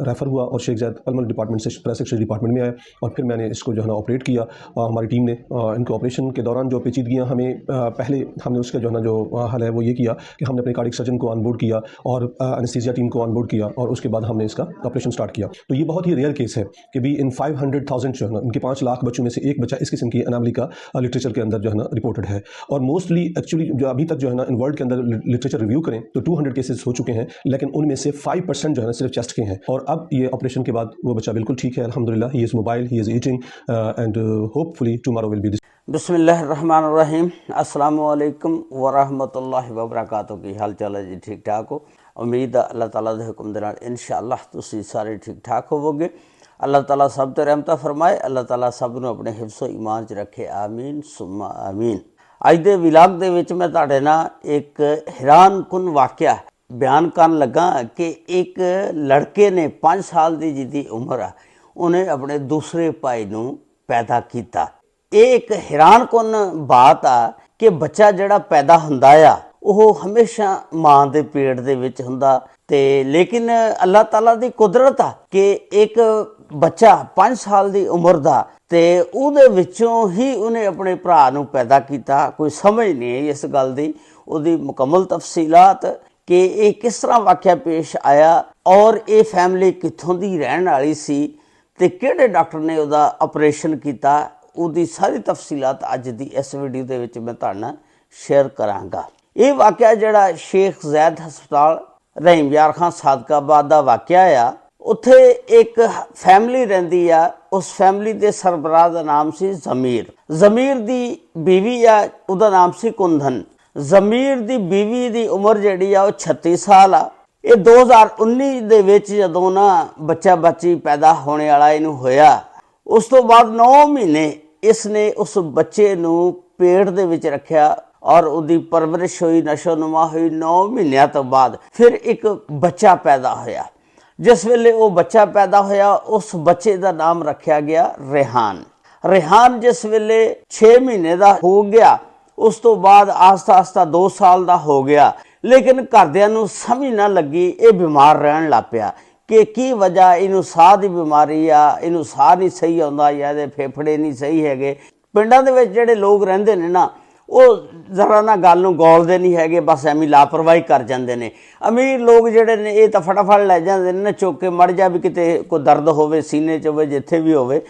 Refer हुआ और शेख ज़ायद pulmonary department से पैरासेक्टरी डिपार्टमेंट में आया और फिर मैंने इसको जो है ना ऑपरेट किया। हमारी टीम ने इनके ऑपरेशन के दौरान जो पेचीदगियाँ हमें पहले हमने उसका जो है ना जो हल है वो ये किया कि हमने अपने कार्डियक सर्जन को ऑनबोर्ड किया और एनेस्थीसिया टीम को ऑनबोर्ड किया और उसके बाद हमने इसका ऑपरेशन स्टार्ट किया। तो ये बहुत ही रेयर केस है कि भी इन 500,000 जो है ना इनके 5 लाख बच्चों में से एक बच्चा इस किस्म की एनामली का लिटरेचर के अंदर जो है ना रिपोर्टेड है। और मोस्टली एक्चुअली जो अभी तक जो है ना इन वर्ल्ड के अंदर लिटरेचर रिव्यू करें तो 200 केसेस हो चुके हैं, लेकिन उनमें से 5% जो है ना सिर्फ चेस्ट के हैं। और अब ये ऑपरेशन के बाद वो बच्चा बिल्कुल ठीक है अल्हम्दुलिल्लाह। He is mobile, he is eating and hopefully tomorrow will be this. बिस्मिल्लाहिर्रहमानिर्रहीम। अस्सलामु अलैकुम वरहमतुल्लाहि वबरकातुहू। की हाल चाल है जी? ठीक ठाक हो? उम्मीद है अल्लाह ताला दे हुक्म दे नाल इंशाअल्लाह तुसीं सारे ठीक ठाक होवोगे। अल्लाह ताला सब ते रहमत फरमाए, अल्लाह ताला सब नूं अपने हिफ्ज़ो ईमान च रखे, आमीन सुम्मा आमीन। अज दे विलाग दे विच मैं तुहाडे नाल एक हैरान कुन वाक़या बयान करन लगा कि एक लड़के ने 5 साल की जिहदी उम्र आ उन्हें अपने दूसरे भाई नूं पैदा किया। ये एक हैरान कुन बात आ कि बच्चा जिहड़ा पैदा हुंदा आ ਉਹ हमेशा मां के पेट दे विच हुंदा ते लेकिन अल्लाह ताला दी कुदरत आ कि एक बच्चा 5 साल की उम्र का ते उहदे विचों ही उन्हें अपने भरा नूं पैदा किया। कोई समझ नहीं है इस गल दी, उहदी मुकम्मल तफसीलात कि ये किस तरह वाक़या पेश आया और ये फैमिली कित्थों दी रहण वाली सी ते किहड़े डॉक्टर ने उहदा ऑपरेशन किया, उहदी सारी तफसीलात अज दी इस वीडियो दे विच मैं तुहाडे नाल शेयर करांगा। ये वाक़या जिहड़ा शेख ज़ैद हस्पताल रहीम यार खां सादकाबाद का वाक़या आ, उत्थे एक फैमिली रहिंदी आ। उस फैमिली के सरबराह का नाम सी ज़मीर। ज़मीर दी बीवी आ, उहदा नाम सी कुंदन। ज़मीर दी बीवी दी उम्र जिहड़ी आ 36 साल आ। ये 2019 दे विच जदों ना बच्चा बच्ची पैदा होने वाला इनू होया, उस तो बाद 9 महीने इसने उस बच्चे नूं पेट दे विच रखिया और उसकी परवरिश हुई, नशो नुमा हुई। 9 महीनों तो बाद फिर एक बच्चा पैदा होया। जिस वेले वो बच्चा पैदा होया उस बच्चे का नाम रखा गया रेहान। रेहान जिस वेले 6 महीने का हो गया उस तो बाद आस्ता आस्ता 2 साल का हो गया, लेकिन घरदियां नूं समझ ना लगी, ये बीमार रहन लग पिया कि की वजह, इनू साह की बीमारी आ, इनू साह नहीं सही आउंदा या इहदे फेफड़े नहीं सही हैगे। पिंडां दे विच जिहड़े लोग रहिंदे ने ना वो जरा ना गल नूं गौलदे नहीं हैगे, बस एवें लापरवाही कर जांदे ने। अमीर लोग जिहड़े ने ये तां फटाफट लै जांदे ने चुक के, मड़ जा भी किते कोई दर्द होवे सीने च होवे जिथे भी होवे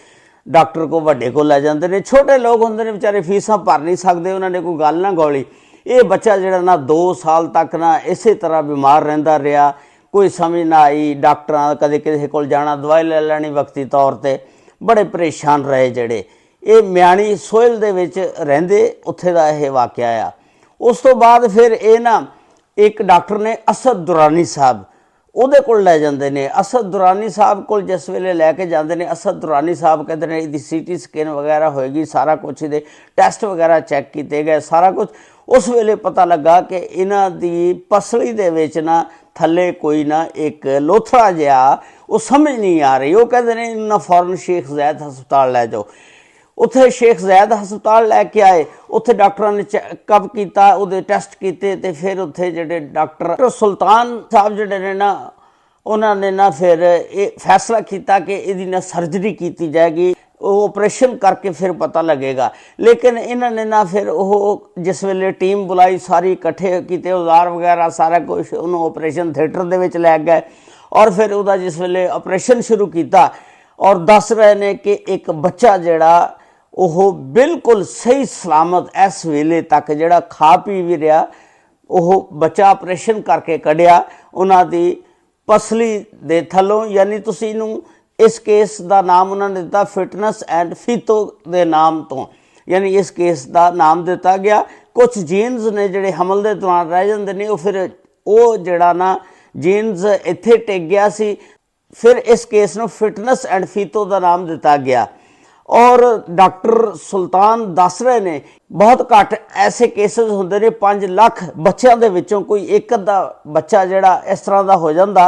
डॉक्टर को वड्डे को लै जांदे ने। छोटे लोग हुंदे ने बेचारे फीसां भर नहीं सकदे, उन्होंने कोई गल ना गौली। ये बच्चा जिहड़ा ना 2 साल तक ना इसे तरह बीमार रहिंदा रहा, कोई समझ ना आई। डॉक्टरां कदे किसी कोल जाना, दवाई लै लैनी वक्ती तौर पर, बड़े परेशान रहे। जिहड़े ये म्याणी सोहल दे विच रहिंदे उत्थे दा यह वाक़या आ। उस तो बाद फिर ये ना एक डॉक्टर ने असद दुरानी साहब उहदे कोल लै जांदे ने। असद दुरानी साहब कोल जिस वेले लैके जांदे ने, असद दुरानी साहब कहते हैं इसकी CT स्कैन वगैरह होएगी, सारा कुछ इहदे टेस्ट वगैरह चैक किए गए, सारा कुछ। उस वेले पता लगा कि इन्हां दी पसली दे विच ना थल्ले कोई ना एक लोथड़ा जिहा वो समझ नहीं आ रही। वो कहते हैं इन्हां फौरन शेख ज़ैद हस्पताल लै जाओ। उत्थे शेख ज़ैद हस्पताल लैके आए, उत्थे डॉक्टरों ने चैकअप किया, उहदे टेस्ट किए ते फिर उत्थे जिहड़े डॉक्टर सुल्तान साहब जिहड़े ने ना उन्होंने ना फिर ये फैसला किया कि इहदी ना सर्जरी की जाएगी, वो ऑपरेशन करके फिर पता लगेगा। लेकिन इन्होंने ना फिर वो जिस वेले टीम बुलाई, सारी इकट्ठे किए औजार वगैरह सारा कुछ, उन्होंने ऑपरेशन थिएटर दे विच लै गए और फिर उसका जिस वेले ऑपरेशन शुरू किया और दस रहे ने कि एक बच्चा जिहड़ा ਉਹ बिल्कुल सही सलामत इस वेले तक जिहड़ा खा पी भी रहा, ਉਹ बच्चा ऑपरेशन करके कढ़िया उन्हां दी पसली दे थलों। यानी तुसीं नूं इस केस का नाम उन्होंने दिता फिटनेस एंड फीतो के नाम तो, यानी इस केस का नाम दिता गया। कुछ जीन्स ने जिहड़े हमल के दौरान रह जाते हैं, वो फिर वो जिहड़ा ना जीन्स इत्थे टिक गया सी, फिर इस केस नूं फिटनेस एंड फीतो का नाम दिता गया। और डॉक्टर सुल्तान दस रहे ने बहुत घट ऐसे केसेस होंदे ने, 5 लाख बच्चों के विचों कोई एक अद्धा बच्चा जिहड़ा इस तरह का हो जाता,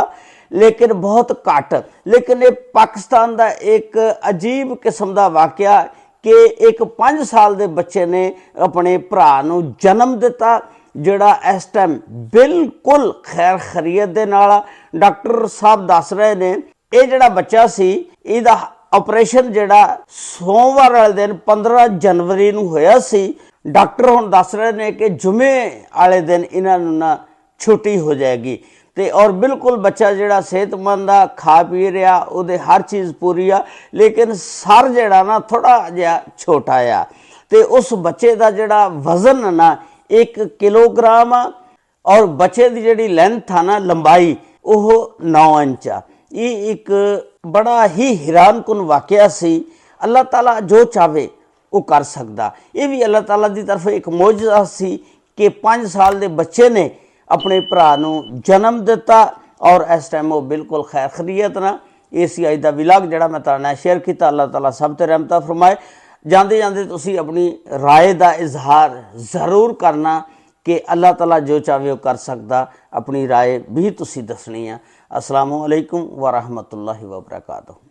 लेकिन बहुत घट। लेकिन ये पाकिस्तान का एक अजीब किस्म का वाक़या कि एक 5 साल के बच्चे ने अपने भरा नूं जन्म दिता, जिहड़ा इस टाइम बिल्कुल खैर खरीयत दे नाल। डॉक्टर साहब दस रहे ने ਇਹ ਜਿਹੜਾ ਬੱਚਾ ਸੀ ਇਹਦਾ ਆਪਰੇਸ਼ਨ ਜਿਹੜਾ ਸੋਮਵਾਰ ਵਾਲੇ ਦਿਨ 15 ਜਨਵਰੀ ਨੂੰ ਹੋਇਆ ਸੀ। ਡਾਕਟਰ ਹੁਣ ਦੱਸ ਰਹੇ ਨੇ ਕਿ ਜੁਮੇ ਵਾਲੇ ਦਿਨ ਇਹਨਾਂ ਨੂੰ ਨਾ ਛੁੱਟੀ ਹੋ ਜਾਏਗੀ ਤੇ ਔਰ ਬਿਲਕੁਲ ਬੱਚਾ ਜਿਹੜਾ ਸਿਹਤਮੰਦ ਆ, ਖਾ ਪੀ ਰਿਹਾ, ਉਹਦੇ ਹਰ ਚੀਜ਼ ਪੂਰੀ ਆ, ਲੇਕਿਨ ਸਰ ਜਿਹੜਾ ਨਾ ਥੋੜਾ ਜਿਹਾ ਛੋਟਾ ਆ ਤੇ ਉਸ ਬੱਚੇ ਦਾ ਜਿਹੜਾ ਵਜ਼ਨ ਨਾ 1 ਕਿਲੋਗ੍ਰਾਮ ਆ ਔਰ ਬੱਚੇ ਦੀ ਜਿਹੜੀ ਲੈਂਥ ਆ ਨਾ ਲੰਬਾਈ ਉਹ 9 ਇੰਚ ਆ। ਇਹ ਇੱਕ ਬੜਾ ਹੀ ਹੈਰਾਨਕੁਨ ਵਾਕਿਆ ਸੀ। ਅੱਲਾਹ ਤਾਲਾ ਜੋ ਚਾਹੇ ਉਹ ਕਰ ਸਕਦਾ। ਇਹ ਵੀ ਅੱਲਾਹ ਤਾਲਾ ਦੀ ਤਰਫੋਂ ਇੱਕ ਮੌਜਜ਼ਾ ਸੀ ਕਿ 5 ਸਾਲ ਦੇ ਬੱਚੇ ਨੇ ਆਪਣੇ ਭਰਾ ਨੂੰ ਜਨਮ ਦਿੱਤਾ ਔਰ ਇਸ ਟਾਈਮ ਉਹ ਬਿਲਕੁਲ ਖੈਰ ਖਰੀਅਤ ਨਾਲ। ਇਹ ਸੀ ਅੱਜ ਦਾ ਵਲੌਗ ਜਿਹੜਾ ਮੈਂ ਤੁਹਾਡੇ ਨਾਲ ਸ਼ੇਅਰ ਕੀਤਾ। ਅੱਲਾਹ ਤਾਲਾ ਸਭ ਤੇ ਰਹਿਮਤਾਂ ਫਰਮਾਏ। ਜਾਂਦੇ ਜਾਂਦੇ ਤੁਸੀਂ ਆਪਣੀ ਰਾਏ ਦਾ ਇਜ਼ਹਾਰ ਜ਼ਰੂਰ ਕਰਨਾ ਕਿ ਅੱਲਾਹ ਤਾਲਾ ਜੋ ਚਾਹੇ ਉਹ ਕਰ ਸਕਦਾ। ਆਪਣੀ ਰਾਏ ਵੀ ਤੁਸੀਂ ਦੱਸਣੀ ਆ। अस्सलामु अलैकुम व रहमतुल्लाहि व बरकातुहू।